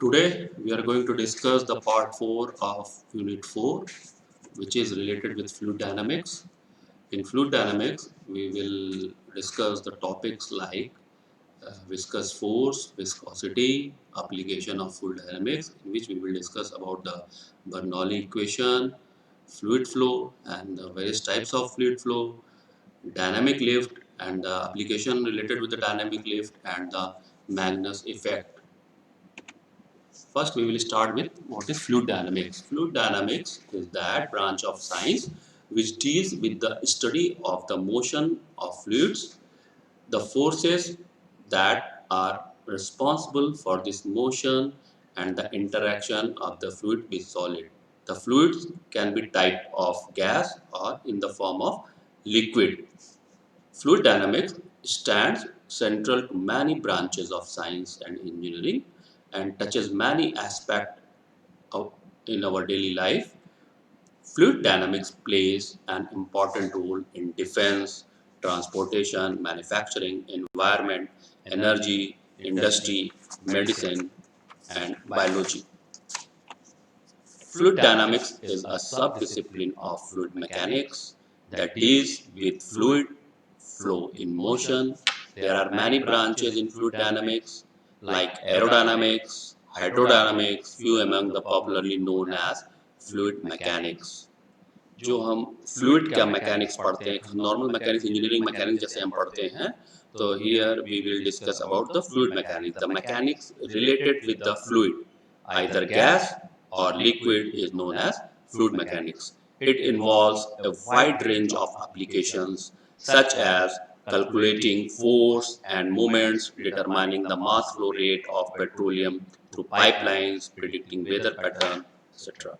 Today we are going to discuss the part 4 of unit 4, which is related with fluid dynamics. In fluid dynamics we will discuss the topics like viscous force, viscosity, application of fluid dynamics, in which we will discuss about the Bernoulli equation, fluid flow and the various types of fluid flow, dynamic lift and the application related with the dynamic lift, and the Magnus effect. First, we will start with what is fluid dynamics. Fluid dynamics is that branch of science which deals with the study of the motion of fluids, the forces that are responsible for this motion, and the interaction of the fluid with solid. The fluids can be type of gas or in the form of liquid. Fluid dynamics stands central to many branches of science and engineering and touches many aspects in our daily life. Fluid dynamics plays an important role in defense, transportation, manufacturing, environment, energy, industry, medicine, and biology. Fluid dynamics is a subdiscipline of fluid mechanics that deals with fluid flow in motion. There are many branches in fluid dynamics like aerodynamics, hydrodynamics, few among the popularly known as fluid mechanics. जो हम fluid का mechanics पढ़ते हैं, normal mechanics, engineering mechanics जैसे हम पढ़ते हैं, तो here we will discuss about the fluid mechanics. The mechanics related with the fluid, either gas or liquid, is known as fluid mechanics. It involves a wide range of applications such as calculating force and moments, determining the mass flow rate of petroleum through pipelines, predicting weather pattern, etc.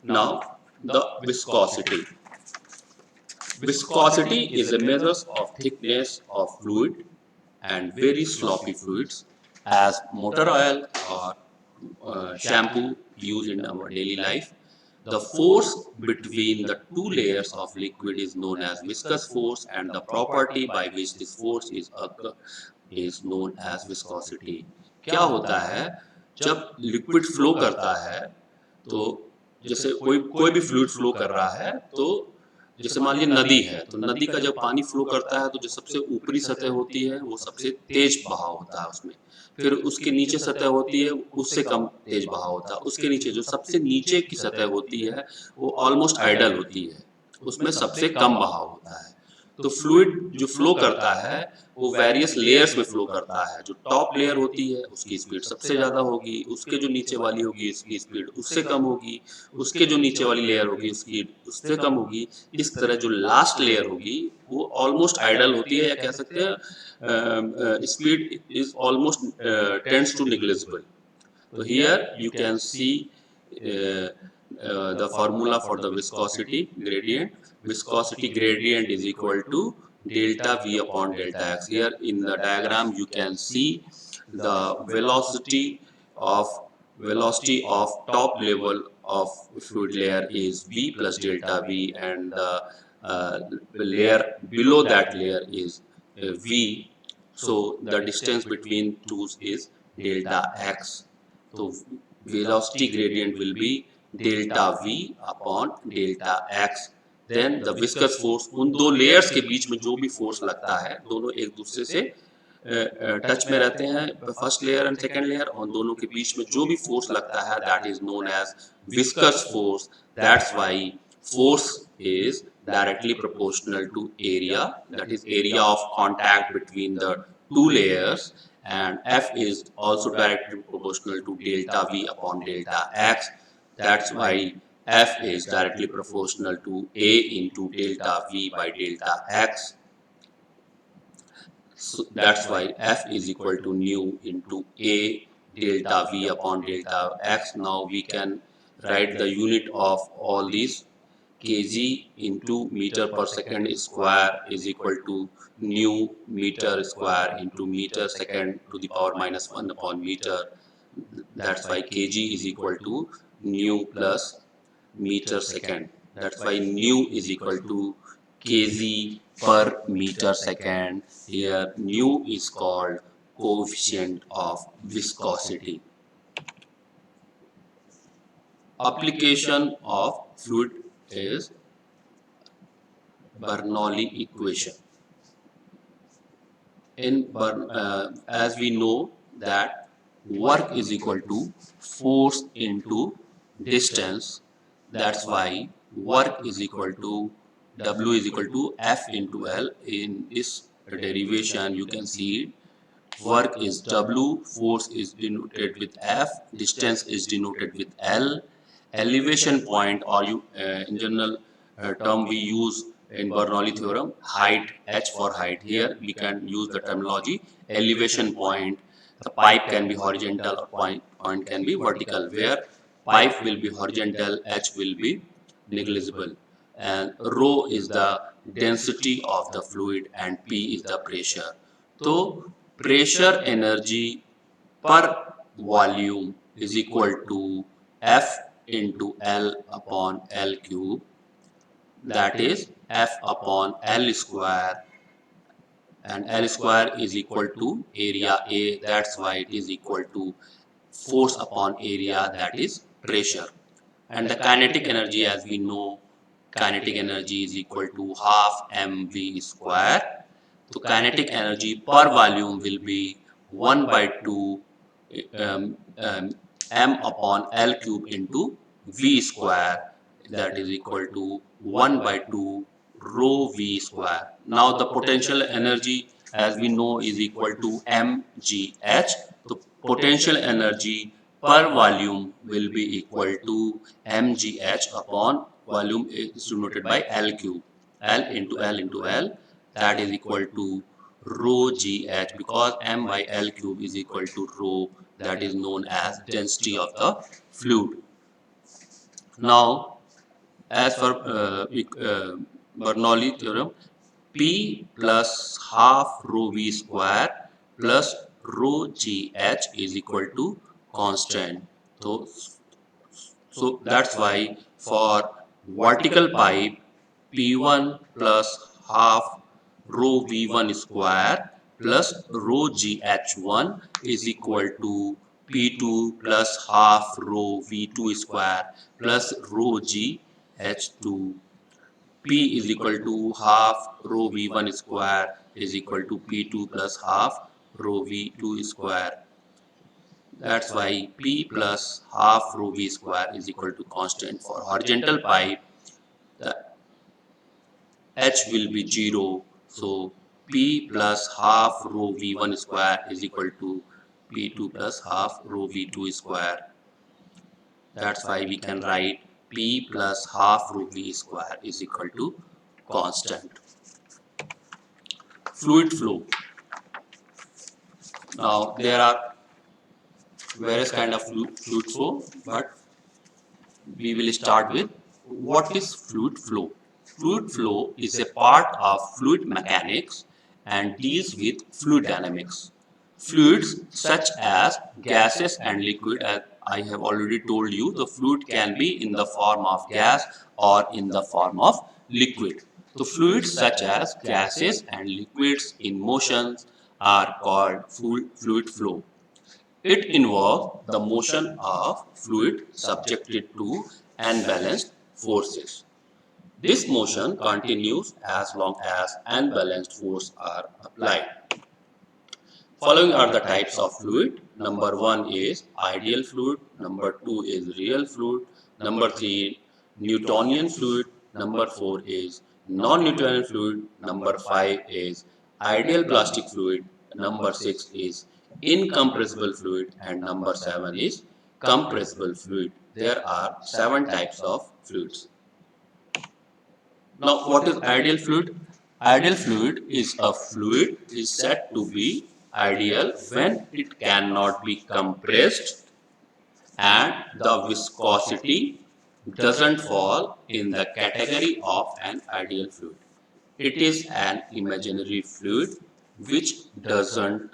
Now, the viscosity. Viscosity is a measure of thickness of fluid and very sloppy fluids as motor oil or shampoo used in our daily life. The force between the two layers of liquid is known as viscous force, and the property by which this force is known as viscosity. क्या होता है जब liquid flow करता है, तो जैसे कोई भी फ्लूइड फ्लो कर रहा है, तो जैसे मान लीजिए नदी है, तो नदी का जब पानी फ्लो करता है तो जो सबसे ऊपरी सतह होती है वो सबसे तेज बहाव होता है उसमें, फिर उसके नीचे सतह होती है उससे कम तेज बहाव होता है, उसके नीचे जो सबसे नीचे की सतह होती है वो ऑलमोस्ट आइडल होती है, उसमें सबसे कम बहाव होता है. तो फ्लूइड जो फ्लो करता है वो वेरियस लेयर्स में फ्लो करता है. जो टॉप लेयर होती है उसकी स्पीड सबसे ज़्यादा होगी, उसके जो नीचे वाली होगी उसकी स्पीड उससे कम होगी, उसके जो नीचे वाली लेयर होगी उसकी उससे कम होगी. इस तरह जो लास्ट लेयर होगी वो ऑलमोस्ट आइडल होती है, या कह सकते हैं speed is almost tends to negligible. So here you can see the formula for the viscosity gradient. Viscosity gradient is equal to delta V upon delta x. Here in the diagram you can see the velocity of top level of fluid layer is V plus delta V, and the layer below that layer is V. So the distance between two is delta x. So velocity gradient will be delta V upon delta x. Then the viscous force, उन दो layers के बीच में जो भी force लगता है, दोनों एक दूसरे से टच में रहते हैं, first layer and second layer, और दोनों के बीच में जो भी फोर्स लगता है that is known as viscous force. That's why force is directly proportional to area, that is area of contact between the two layers, and F is also directly proportional to delta V upon delta x. That's why F is directly proportional to A into delta V by delta x. So that's why F is equal to nu into A delta V upon delta x. Now we can write the unit of all these. Kg into meter per second square is equal to nu meter square into meter second to the power minus 1 upon meter. That's why kg is equal to nu plus meter second. That's why nu is equal to kg per meter second. Here nu is called coefficient of viscosity. Application of fluid is Bernoulli equation. As we know that work is equal to force into distance, that's why work is equal to W is equal to F into L. In this derivation you can see work is W, force is denoted with F, distance is denoted with L, elevation point, or you in general term we use in Bernoulli theorem, height, H for height. Here we can use the terminology elevation point. The pipe can be horizontal or point can be vertical, where pipe will be horizontal, H will be negligible, and rho is the density of the fluid and P is the pressure. So pressure energy per volume is equal to F into L upon L cube, that is F upon L square, and L square is equal to area A, that's why it is equal to force upon area, that is pressure. And the kinetic energy, as we know, kinetic energy is equal to half mv square. So kinetic energy per volume will be 1 by 2 um, um, m upon L cube into v square, that is equal to 1 by 2 rho v square. Now the potential energy, as we know, is equal to mgh. The potential energy per volume will be equal to mgh upon volume is denoted by L cube, L into L into L, that is equal to rho gh, because m by L cube is equal to rho, that is known as density of the fluid. Now as for Bernoulli theorem, P plus half rho v square plus rho gh is equal to constant. So that's why for vertical pipe, P1 plus half rho V1 square plus rho GH1 is equal to P2 plus half rho V2 square plus rho GH2. P is equal to half rho V1 square is equal to P2 plus half rho V2 square. That's why P plus half rho V square is equal to constant. For horizontal pipe, the H will be 0. So P plus half rho V1 square is equal to P2 plus half rho V2 square. That's why we can write P plus half rho V square is equal to constant. Fluid flow. Now there are various kind of fluid flow, but we will start with what is fluid flow. Fluid flow is a part of fluid mechanics and deals with fluid dynamics. Fluids such as gases and liquid, as I have already told you, the fluid can be in the form of gas or in the form of liquid. So fluids such as gases and liquids in motions are called fluid flow. It involves the motion of fluid subjected to unbalanced forces. This motion continues as long as unbalanced forces are applied. Following are the types of fluid. Number 1 is ideal fluid. Number 2 is real fluid. Number 3, Newtonian fluid. Number 4 is non-Newtonian fluid. Number 5 is ideal plastic fluid. Number 6 is incompressible fluid. And number 7 is compressible fluid. There are 7 types of fluids. Now, what is ideal fluid? Ideal fluid is a fluid is said to be ideal when it cannot be compressed and the viscosity doesn't fall in the category of an ideal fluid. It is an imaginary fluid which doesn't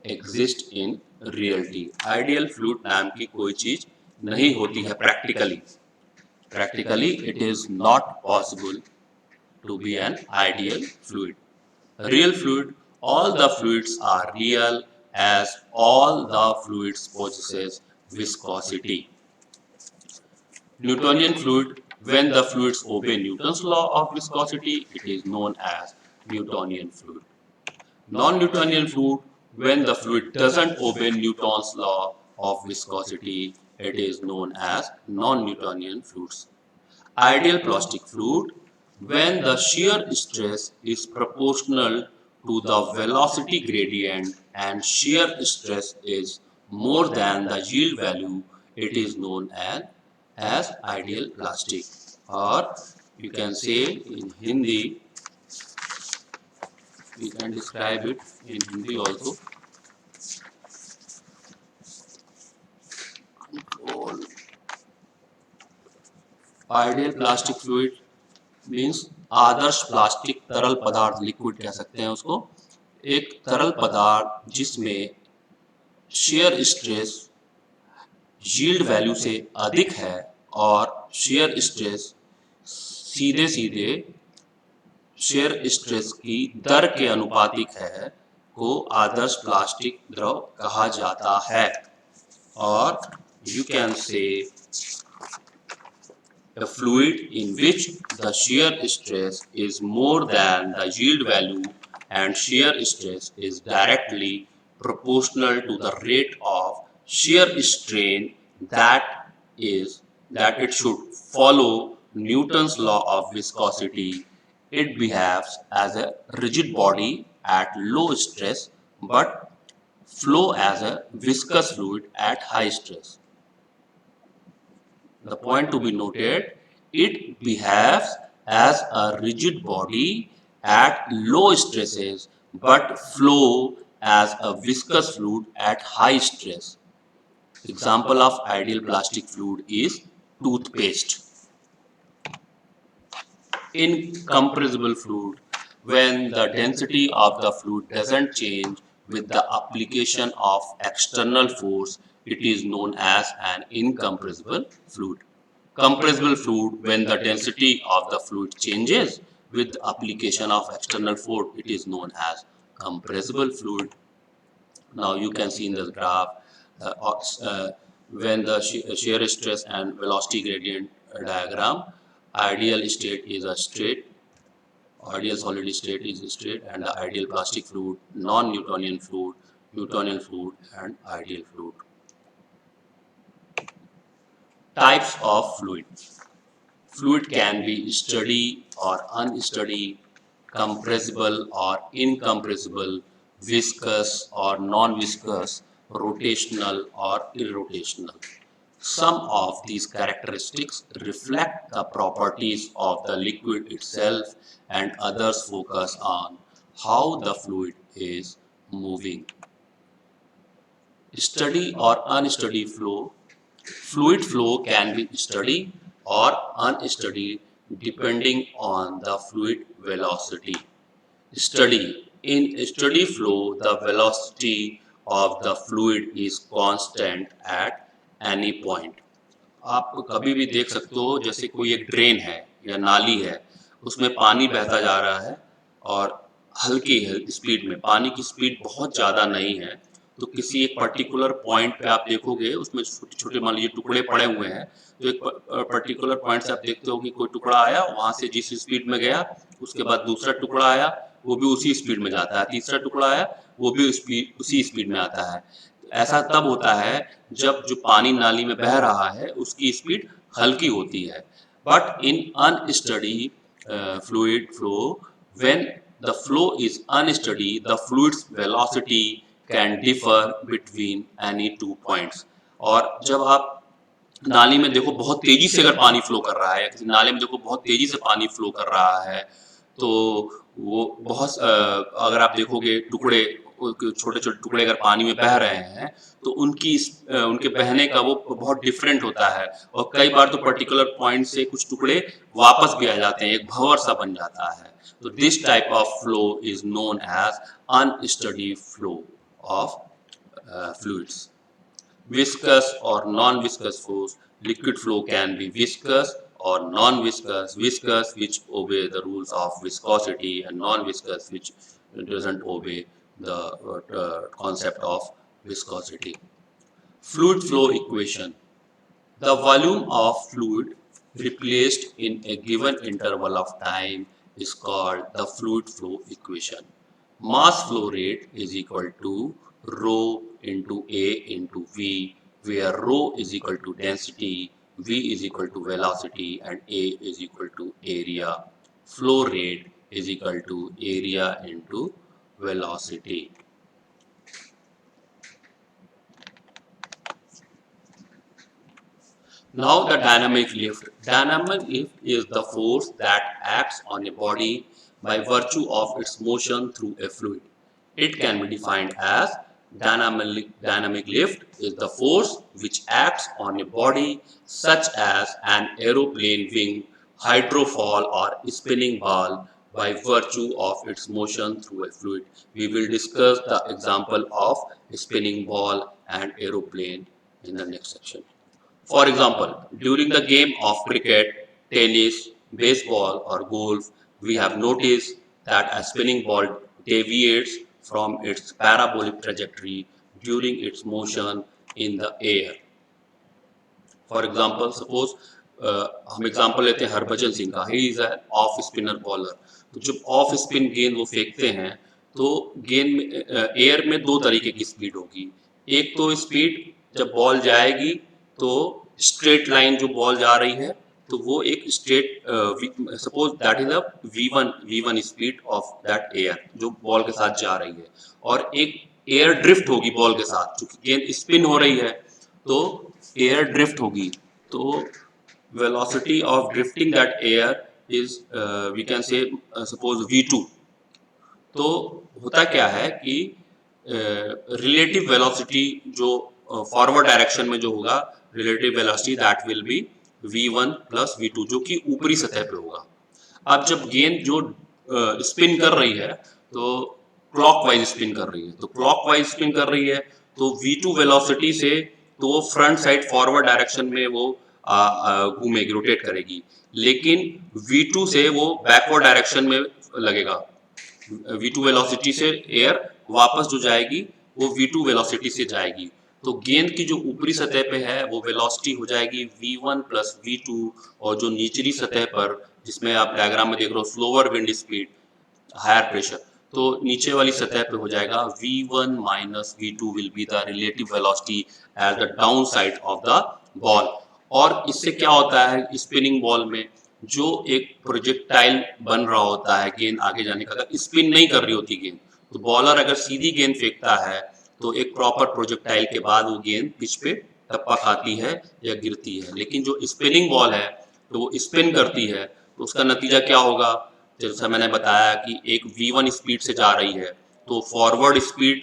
exist in reality. Ideal fluid नाम की कोई चीज नहीं होती है practically. Practically, it is not possible to be an ideal fluid. Real fluid, all the fluids are real as all the fluids possesses viscosity. Newtonian fluid, when the fluids obey Newton's law of viscosity, it is known as Newtonian fluid. Non-Newtonian fluid, when the fluid doesn't obey Newton's law of viscosity, it is known as non-Newtonian fluids. Ideal plastic fluid, when the shear stress is proportional to the velocity gradient and shear stress is more than the yield value, it is known as ideal plastic. Or you can say in Hindi, we can describe it in Hindi also. Ideal plastic fluid means आदर्श plastic तरल पदार्थ, liquid कह सकते हैं उसको, एक तरल पदार्थ जिसमें shear स्ट्रेस यील्ड वैल्यू से अधिक है और shear स्ट्रेस सीधे सीधे shear स्ट्रेस की दर के अनुपातिक है, को आदर्श प्लास्टिक द्रव कहा जाता है. और you can say a fluid in which the shear stress is more than the yield value and shear stress is directly proportional to the rate of shear strain that it should follow Newton's law of viscosity. It behaves as a rigid body at low stress but flow as a viscous fluid at high stress. The point to be noted, it behaves as a rigid body at low stresses but flow as a viscous fluid at high stress. Example of ideal plastic fluid is toothpaste. Incompressible fluid, when the density of the fluid doesn't change with the application of external force, it is known as an incompressible fluid. Compressible fluid, when the density of the fluid changes with the application of external force, it is known as compressible fluid. Now you can see in the graph when the shear stress and velocity gradient diagram, ideal state is a straight, ideal solid state is straight, and the ideal plastic fluid, non-Newtonian fluid, Newtonian fluid, and ideal fluid. Types of fluid. Fluid can be steady or unsteady, compressible or incompressible, viscous or non-viscous, rotational or irrotational. Some of these characteristics reflect the properties of the liquid itself, and others focus on how the fluid is moving. Steady or unsteady flow. Fluid flow can be steady or unsteady depending on the fluid velocity. Steady. In steady flow, the velocity of the fluid is constant at any point. आप कभी भी देख सकते हो, जैसे कोई एक drain है या नाली है, उसमें पानी बहता जा रहा है और हल्की स्पीड में, पानी की स्पीड बहुत ज़्यादा नहीं है, तो किसी एक पर्टिकुलर पॉइंट पे आप देखोगे उसमें छोटे छोटे मान लीजिए टुकड़े पड़े हुए हैं, तो एक पर्टिकुलर पॉइंट से आप देखते हो कि कोई टुकड़ा आया, वहां से जिस स्पीड में गया, उसके बाद दूसरा टुकड़ा आया, वो भी उसी स्पीड में जाता है, तीसरा टुकड़ा आया, वो भी उसी स्पीड में आता है. ऐसा तब होता है जब जो पानी नाली में बह रहा है उसकी स्पीड हल्की होती है. But in unsteady fluid flow, when the flow is unsteady, the fluid's velocity can differ between any 2 points. और जब आप नाली में देखो बहुत तेजी से अगर पानी फ्लो कर रहा है, किसी नाले में देखो बहुत तेजी से पानी फ्लो कर रहा है, तो वो बहुत अगर आप देखोगे टुकड़े, छोटे छोटे टुकड़े अगर पानी में बह रहे हैं, तो उनके बहने का वो बहुत डिफरेंट होता है, और कई बार तो पर्टिकुलर पॉइंट से कुछ टुकड़े वापस भी आ जाते हैं, एक भंवर सा बन जाता है. तो this type of flow is known as unsteady flow of fluids. Viscous or non-viscous flows. Liquid flow can be viscous or non-viscous. Viscous, which obey the rules of viscosity, and non-viscous, which doesn't obey the concept of viscosity. Fluid flow equation. The volume of fluid replaced in a given interval of time is called the fluid flow equation. Mass flow rate is equal to rho into A into V, where rho is equal to density, V is equal to velocity, and A is equal to area. Flow rate is equal to area into velocity. Now the dynamic lift. Dynamic lift is the force that acts on a body by virtue of its motion through a fluid. It can be defined as dynamic lift is the force which acts on a body such as an aeroplane wing, hydrofoil or spinning ball by virtue of its motion through a fluid. We will discuss the example of spinning ball and aeroplane in the next section. For example, during the game of cricket, tennis, baseball, or golf, we have noticed that a spinning ball deviates from its parabolic trajectory during its motion in the air. For example suppose हम example लेते हैं हरभजन सिंह का, he is an off spinner bowler. तो जब off spin गेंद वो फेंकते हैं तो गेंद में एयर में दो तरीके की स्पीड होगी. एक तो स्पीड जब बॉल जाएगी तो स्ट्रेट लाइन जो बॉल जा रही है तो वो एक straight suppose that is a v1 speed of that air जो बॉल के साथ जा रही है, और एक एयर ड्रिफ्ट होगी बॉल के साथ क्योंकि गेंद स्पिन हो रही है तो एयर ड्रिफ्ट होगी. तो velocity of drifting that air is we can say suppose v2. तो होता क्या है कि रिलेटिव वेलोसिटी जो फॉरवर्ड डायरेक्शन में जो होगा relative velocity that will be v1 plus v2 जो कि ऊपरी सतह पे होगा. अब जब गेंद जो स्पिन कर रही है तो क्लॉकवाइज स्पिन कर रही है, तो क्लॉकवाइज स्पिन कर रही है तो v2 वेलोसिटी से तो वो फ्रंट साइड फॉरवर्ड डायरेक्शन में वो घूमेगी, रोटेट करेगी. लेकिन v2 से वो बैकवर्ड डायरेक्शन में लगेगा. v2 वेलोसिटी से एयर वापस जो जाएगी वो v2 वेलोसिटी से जाएगी. तो गेंद की जो ऊपरी सतह पे है वो वेलोसिटी हो जाएगी v1 प्लस v2, और जो निचली सतह पर जिसमें आप डायग्राम में देख रहे हो slower wind speed higher pressure, तो नीचे वाली सतह पे हो जाएगा v1 minus v2 will be the relative velocity at the down side of the ball. और इससे क्या होता है स्पिनिंग बॉल में जो एक प्रोजेक्टाइल बन रहा होता है गेंद आगे जाने का, अगर स्पिन नहीं कर रही होती गेंद तो बॉलर अगर सीधी गेंद फेंकता है तो एक प्रॉपर प्रोजेक्टाइल के बाद वो गेंद पिच पे टप्पा खाती है या गिरती है. लेकिन जो स्पिनिंग बॉल है तो वो स्पिन करती है तो उसका नतीजा क्या होगा, जैसा मैंने बताया कि एक v1 स्पीड से जा रही है तो फॉरवर्ड स्पीड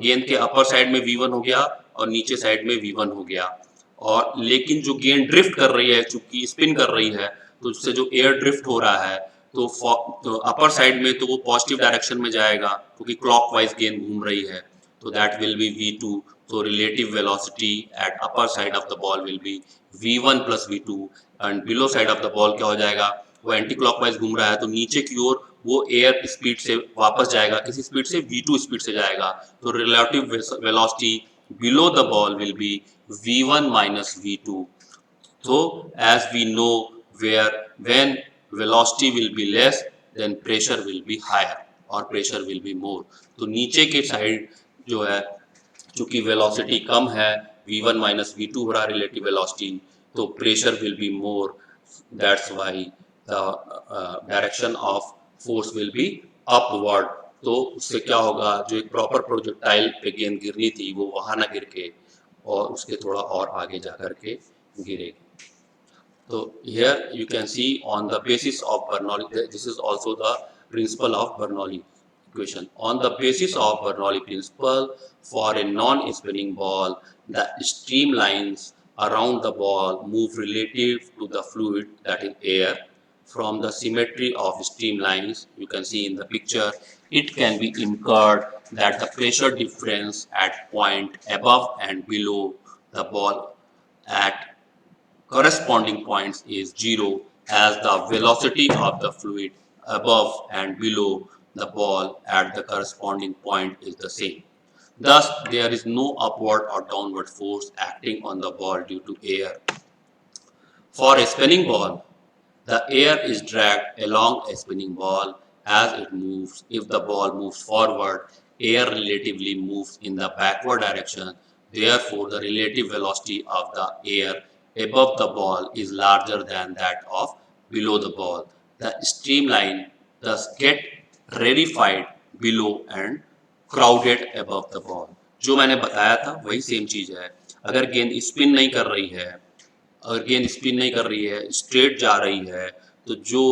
गेंद के अपर साइड में v1 हो गया और नीचे साइड में v1 हो गया. और लेकिन जो गेंद ड्रिफ्ट कर रही है चूंकि स्पिन कर रही है तो उससे जो एयर ड्रिफ्ट हो रहा है तो अपर साइड में तो वो पॉजिटिव डायरेक्शन में जाएगा क्योंकि क्लॉकवाइज गेंद घूम रही है, तो दैट विल बी v2. तो relative velocity at upper side of the ball will be v1 plus v2, and below side of the ball क्या हो जाएगा, वो एंटी क्लॉकवाइज घूम रहा है तो नीचे की ओर वो एयर स्पीड से वापस जाएगा, किसी स्पीड से v2 स्पीड से जाएगा. तो relative velocity below the ball will be v1 minus v2. So as we know where when velocity will be less then pressure will be higher और pressure will be more. तो नीचे के side जो है चूंकि velocity कम है v1 minus v2 हो रहा relative velocity तो pressure will be more. That's why the direction of force will be upward. तो उससे क्या होगा जो एक प्रॉपर प्रोजेक्टाइल पे गेंद गिरनी थी वो वहां ना गिर के और उसके थोड़ा और आगे जा करके गिरेगी. तो here you can see on the basis of Bernoulli, this is also the principle of Bernoulli equation. On the basis of Bernoulli principle, for a non-spinning ball, the streamlines around the ball move relative to the fluid, that is air. From the symmetry of streamlines, you can see in the picture, it can be inferred that the pressure difference at point above and below the ball at corresponding points is zero, as the velocity of the fluid above and below the ball at the corresponding point is the same. Thus, there is no upward or downward force acting on the ball due to air. For a spinning ball, the air is dragged along a spinning ball as it moves. If the ball moves forward, air relatively moves in the backward direction. Therefore, the relative velocity of the air above the ball is larger than that of below the ball. The streamline thus get rarefied below and crowded above the ball. जो मैंने बताया था वही same चीज है. अगर गेंद spin नहीं कर रही है, अगर गेंद स्पिन नहीं कर रही है, स्ट्रेट जा रही है, तो जो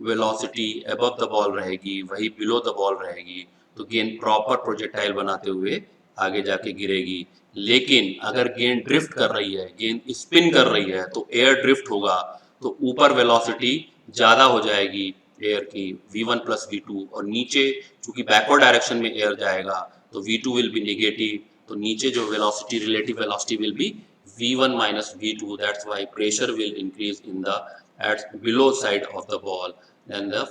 वेलोसिटी अबव द बॉल रहेगी वही बिलो द बॉल रहेगी, तो गेंद प्रॉपर प्रोजेक्टाइल बनाते हुए आगे जाके गिरेगी. लेकिन अगर गेंद ड्रिफ्ट कर रही है, गेंद स्पिन कर रही है, तो एयर ड्रिफ्ट होगा, तो ऊपर वेलोसिटी ज़्यादा हो जाएगी एयर की v1 प्लस v2, और नीचे चूंकि बैकवर्ड डायरेक्शन में एयर जाएगा तो v2 विल बी नेगेटिव, तो नीचे जो velocity relative velocity will be v1 minus v2. That's why pressure will increase in the at below side of the ball, then the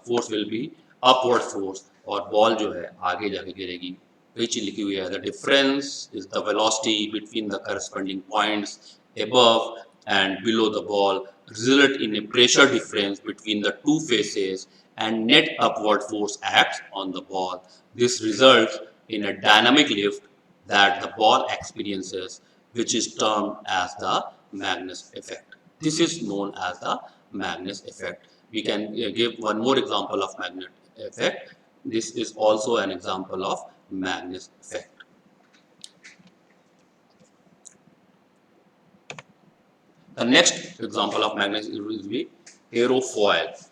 force will be upward force, और ball जो है आगे जाके गिरेगी. वही चीज लिखी हुई है. The difference is the velocity between the corresponding points above and below the ball result in a pressure difference between the two faces, and net upward force acts on the ball. This results in a dynamic lift that the ball experiences, which is termed as the Magnus effect. This is known as the Magnus effect. We can give one more example of Magnus effect. This is also an example of Magnus effect. The next example of Magnus will be aerofoil.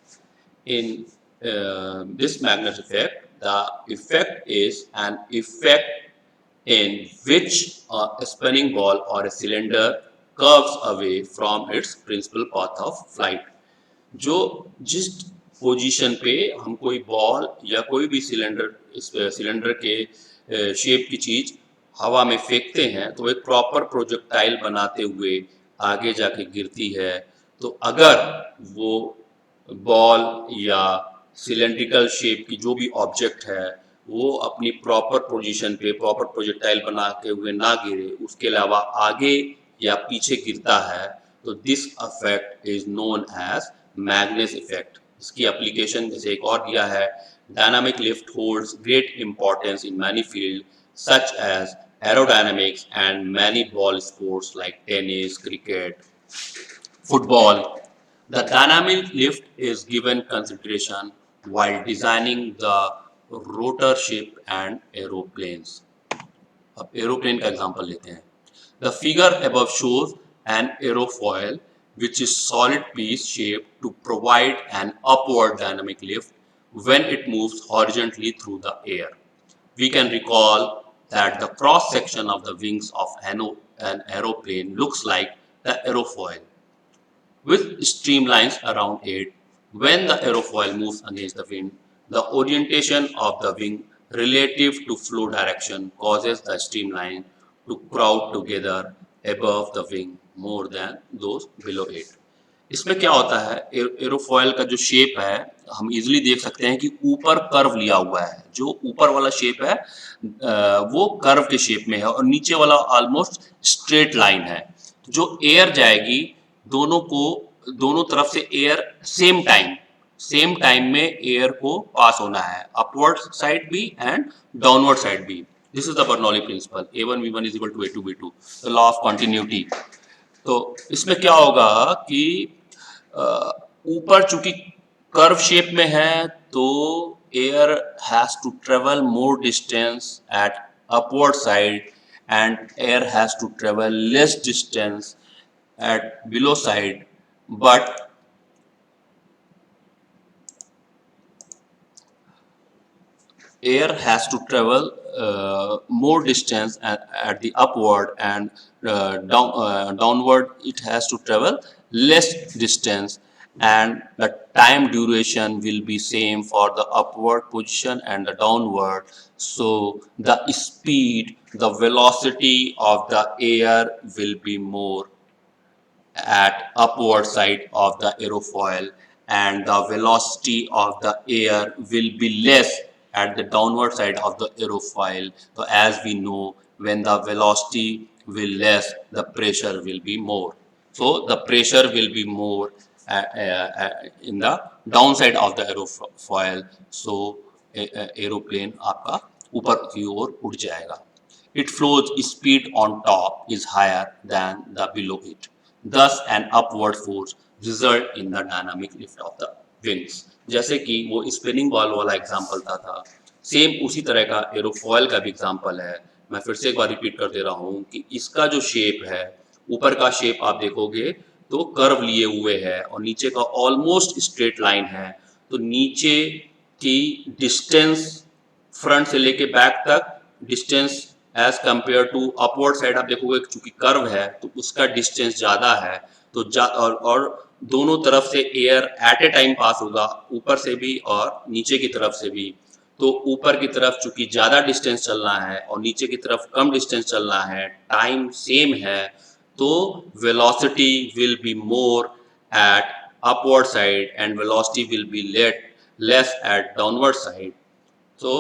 In this Magnus effect, the effect is an effect in which a spinning ball or a cylinder curves away from its principal path of flight. जो जिस position पे हम कोई ball या कोई भी cylinder के shape की चीज हवा में फेंकते हैं, तो एक प्रॉपर प्रोजेक्टाइल बनाते हुए आगे जाके गिरती है. तो अगर वो बॉल या सिलेंड्रिकल शेप की जो भी ऑब्जेक्ट है वो अपनी प्रॉपर पोजीशन पे प्रॉपर प्रोजेक्टाइल बनाते हुए ना गिरे, उसके अलावा आगे या पीछे गिरता है, तो this effect is known as Magnus effect. इसकी एप्लीकेशन जैसे एक और दिया है, dynamic lift holds great importance in many field such as aerodynamics and many ball sports like tennis, cricket, football. The dynamic lift is given consideration while designing the rotor ship and aeroplanes. अब aeroplane का example लेते हैं. The figure above shows an aerofoil which is solid piece shaped to provide an upward dynamic lift when it moves horizontally through the air. We can recall that the cross section of the wings of an aeroplane looks like the aerofoil with streamlines around it. When the aerofoil moves against the wind, the orientation of the wing relative to flow direction causes the streamline to crowd together above the wing more than those below it. इसमें क्या होता है, एरोफॉयल का जो shape है हम easily देख सकते हैं कि ऊपर कर्व लिया हुआ है. जो ऊपर वाला शेप है वो कर्व के शेप में है और नीचे वाला ऑलमोस्ट स्ट्रेट लाइन है. जो एयर जाएगी दोनों तरफ से एयर सेम टाइम में एयर को पास होना है, अपवर्ड साइड भी एंड डाउनवर्ड साइड भी. This is the Bernoulli principle. A1 V1 is equal to A2 V2, the law of continuity. तो इसमें क्या होगा कि ऊपर चूंकि कर्व शेप में है तो air has to travel more distance at upward side and air has to travel less distance at below side, but air has to travel more distance at the upward, and downward it has to travel less distance, and the time duration will be same for the upward position and the downward. So the speed, the velocity of the air will be more at upward side of the aerofoil, and the velocity of the air will be less at the downward side of the aerofoil. So as we know, when the velocity will less, the pressure will be more. So the pressure will be more in the downside of the aerofoil. So aeroplane आपका ऊपर की ओर उड़ जाएगा. It flows speed on top is higher than the below it. Thus an upward force result in the dynamic lift of the wings. जैसे कि वो spinning ball वाला example था सेम उसी तरह का एरोफॉयल का भी एग्जांपल है. मैं फिर से एक बार रिपीट कर दे रहा हूँ कि इसका जो शेप है, ऊपर का शेप आप देखोगे तो कर्व लिए हुए है और नीचे का ऑलमोस्ट स्ट्रेट लाइन है. तो नीचे की डिस्टेंस फ्रंट से लेके बैक तक distance as compare to upward side आप देखोगे चूंकि कर्व है तो उसका डिस्टेंस ज्यादा है. तो और दोनों तरफ से air at A time pass होगा, ऊपर से भी और नीचे की तरफ से भी. तो ऊपर की तरफ चूंकि ज्यादा डिस्टेंस चलना है और नीचे की तरफ कम डिस्टेंस चलना है, टाइम सेम है, तो velocity will be more at upward side and velocity will be less at downward side. So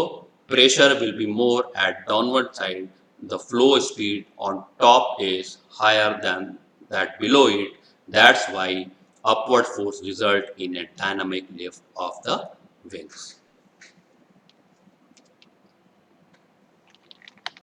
pressure will be more at downward side. The flow speed on top is higher than that below it. That's why upward force result in a dynamic lift of the wings.